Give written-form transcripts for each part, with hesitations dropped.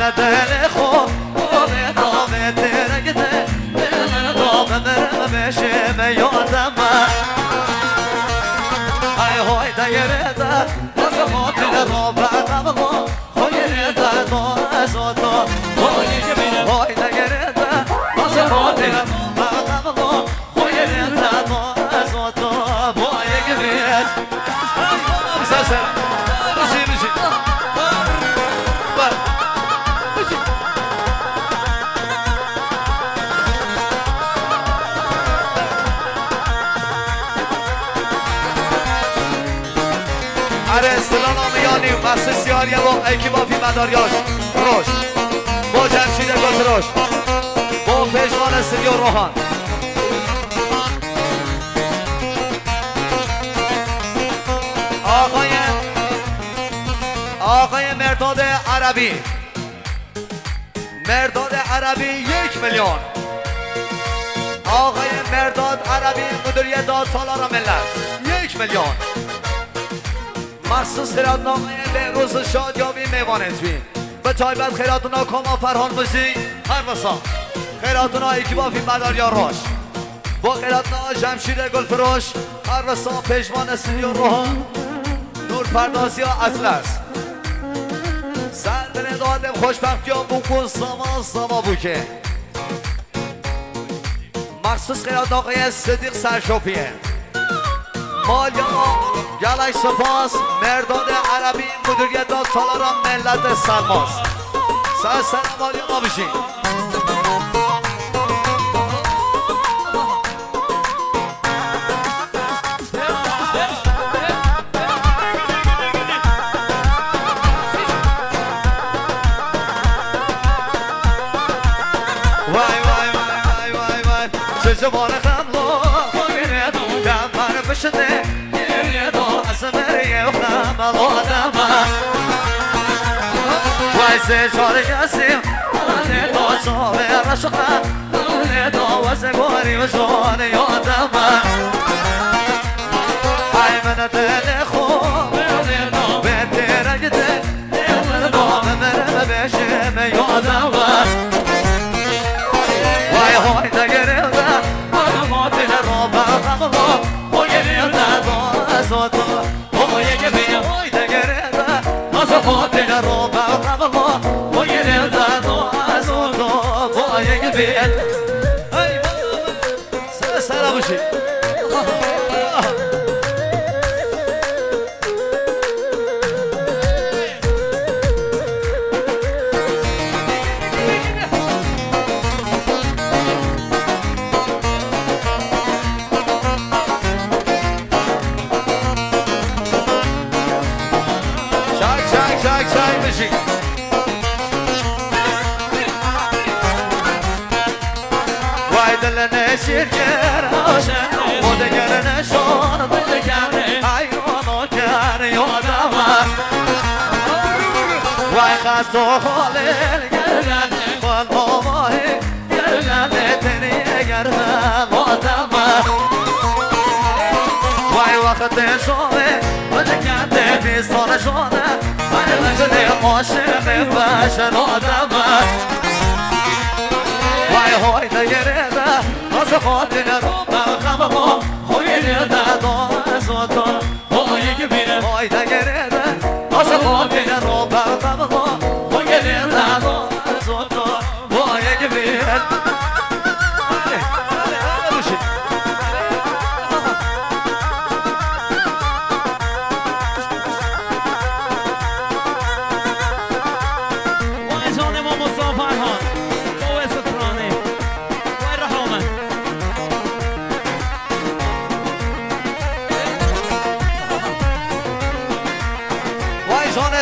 من دل خوب به دامه ترگده من دامه برم بشه به یادم ای های دگره در باز خاطر را بردم با خویر در ما از آتا های دگره در باز خاطر را بردم با خویر در ما از آتا با یک بیت سر بشی اره اصطلاح نامیانی مخصوص یاری با ایکیبافی مداریاش روش با جمشید گل روش با پشمان استودیو روحان آقای مرداد عربی مرداد عربی 1 میلیون آقای مرداد عربی مدیریت تالار ملت 1 میلیون مخصوص خیراتنامه بهروز شادیابی میوانتوی به تایبت خیراتونا کما فرهان موزی هر وسا خیراتونا ایکیبافی مداریا روش با خیراتونا جمشید گلفروش هر وسا پشمان استودیو روحان نور پردازی ها اصل است سر بره دادم خوشبختی ها بکن ساما بوکه مخصوص خیرات آقای صدیق سرشوپیه مالیا گلش سپاس مرداد عربی مدیریت تالار ملت سلماس سلام مالیا ما بشین زبان خملو خویره دو کمر بشده گریه دو از مریه و خملو آدم وای سجار کسیم آنه دو شاوه رشقه آنه دو وزگوری و جوان یادم ای من دل خوب به ترگده من دو ممره بشه یادم وای های دگره سلام باشی شرکر آشن و دگر نشان دگر ایوانو کر یادم وای خط و خالل گرن خال بابای گرن تنی گرن آدم وای وقت شوه و دگر بیستان شونه وای وجد عاشق بشن آدم وای های دگره از خاطر رو بخم ما خویل دادا از تو های گبیره های دگره از خاطر رو بخم ما خویل دادا از تو های گبیره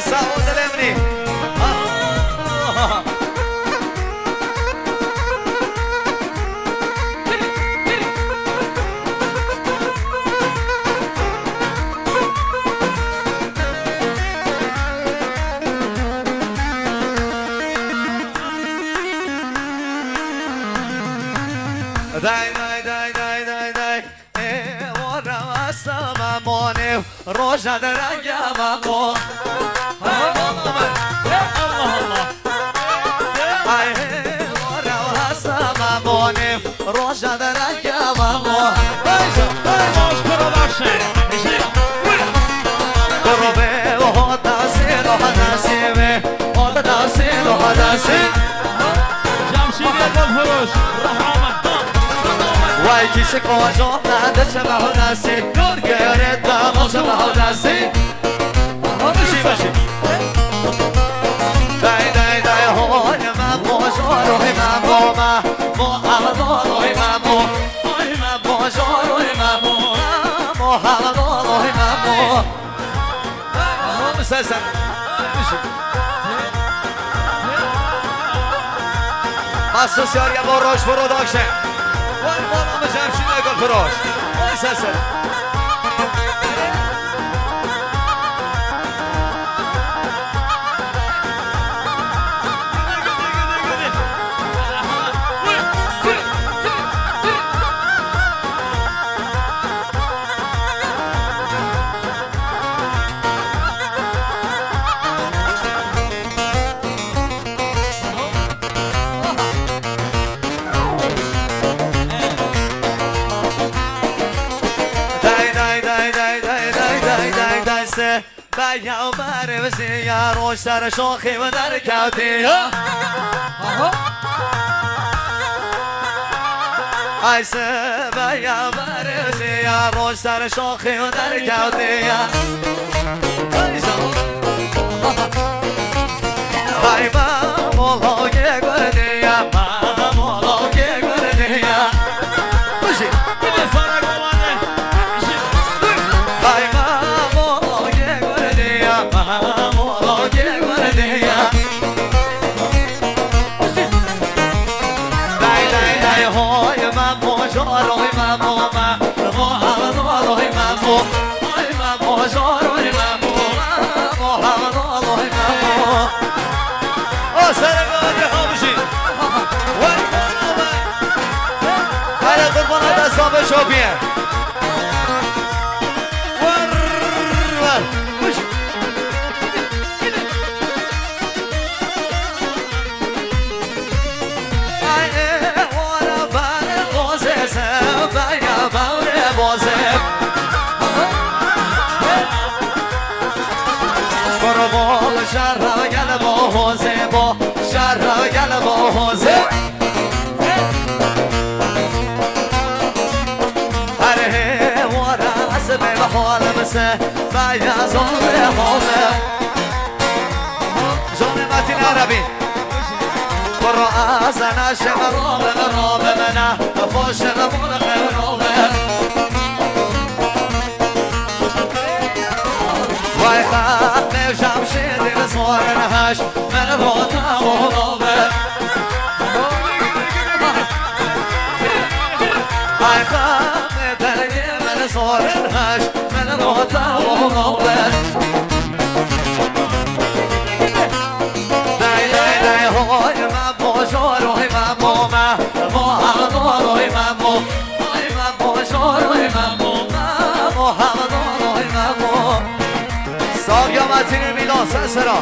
سعود الامني داي داي داي داي داي داي ورا السماء روجا درجة مقو الله الله شدرک مامو Moş production. قربه و حدثی و حدثی و حدثی و حدثی جمشیدی گلفروش رحمت وای کیش کجا نده چه به حدثی نور گرد دماغ چه به حدثی بشی بشی دای دای دای های من باشاروی من با من محمداروی من با های من باشاروی من با محمداروی من با سلسل مخصوص یاری با راش پروداکشن وای با نام جمشید گلفروش وای سلسل بیام بره بسی یا روش سر شاخی و در کوتی ایسه بیام بره بسی یا روش سر شاخی و در کوتی بای من مولا که گردی من مولا که گردی باشی بده فرق اومده بای من مولا که گردی من مولا که گردی دای دای دای های من موجاروی من با من محمداروی من با های من موجاروی من با محمداروی من با سرگاهی ها بشی وای هر قربان دستا به شوپیه ور بشی ای وارا بر بازه سب بیا بار بازه قربان شهر و گل با حوزه با شهر و گل با حوزه هره وارا از به حال بسه بیا زور حوزه جان متین عربی برو از نشم رابه منه خوش نبول خیر رابه وای خط جمشیدی به سوارنهش من باتم و رابه وای خط دلگی من سوارنهش من باتم و رابه دای دای دای های من باشاروی من با من محمداروی من با های من باشاروی من با من محمداروی من با ساقیا متین میلان سرسرا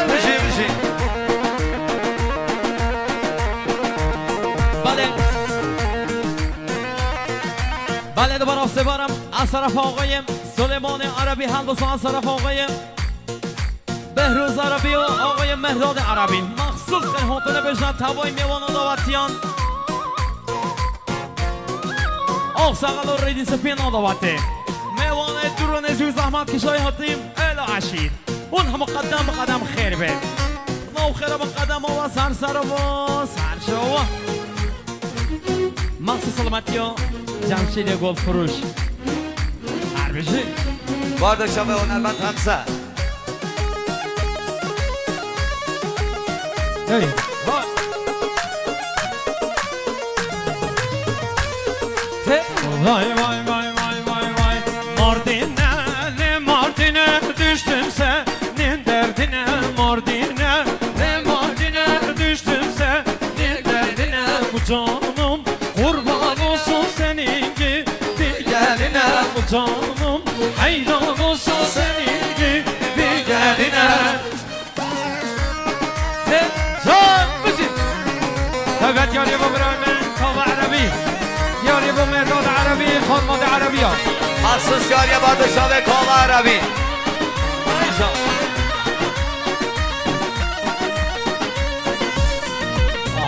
بشی بشی بله دوباره افتبارم از طرف آقای سلیمان عربی حلبسان از طرف آقای بهروز عربی و آقای مهراد عربی مخصوص خیلی بجن تبای میوان و داوتیان آق سقل و ریدی سپین آداوته میوان درون زوی زحمت کشای حتیم الا عشید اون هم قدم به قدم خیر بید نو خیر به قدم و سر و سر شو مخصوص سلامتی و جمشید گل فروش هر بشی باردشم به هنرمند همسر وای وای وای وای وای وای ماردینه ماردینه düştümse nin derdine mardine ne mardine düştümse nin derdine bu canım kurban olsun senin gibi geline bu canım hayran olsun senin gibi geline can müzik evet yarıya bu braymen kava arabi عربیا مخصوص یاری پادشاه کام عربی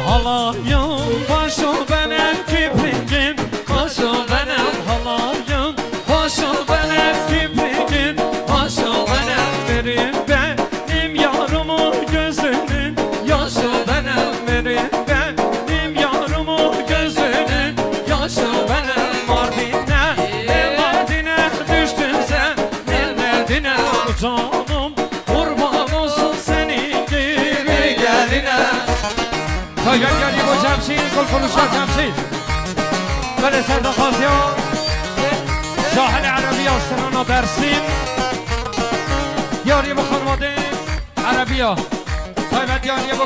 Halayım başı benim kiprigim Başı benim halayım Başı benim kiprigim Başı benim verin benim yarımı gözünün Yaşı benim verin benim yarımı gözünün Yaşı benim Mardin'e ne Mardin'e düştün sen Ne Mardin'e canım kurban olsun senin gibi geline گل با جمشید گل فروشا جمشید بله سردخازی ها جاهل عربی آستران و درسین یاری با خانواده عربی ها یاری با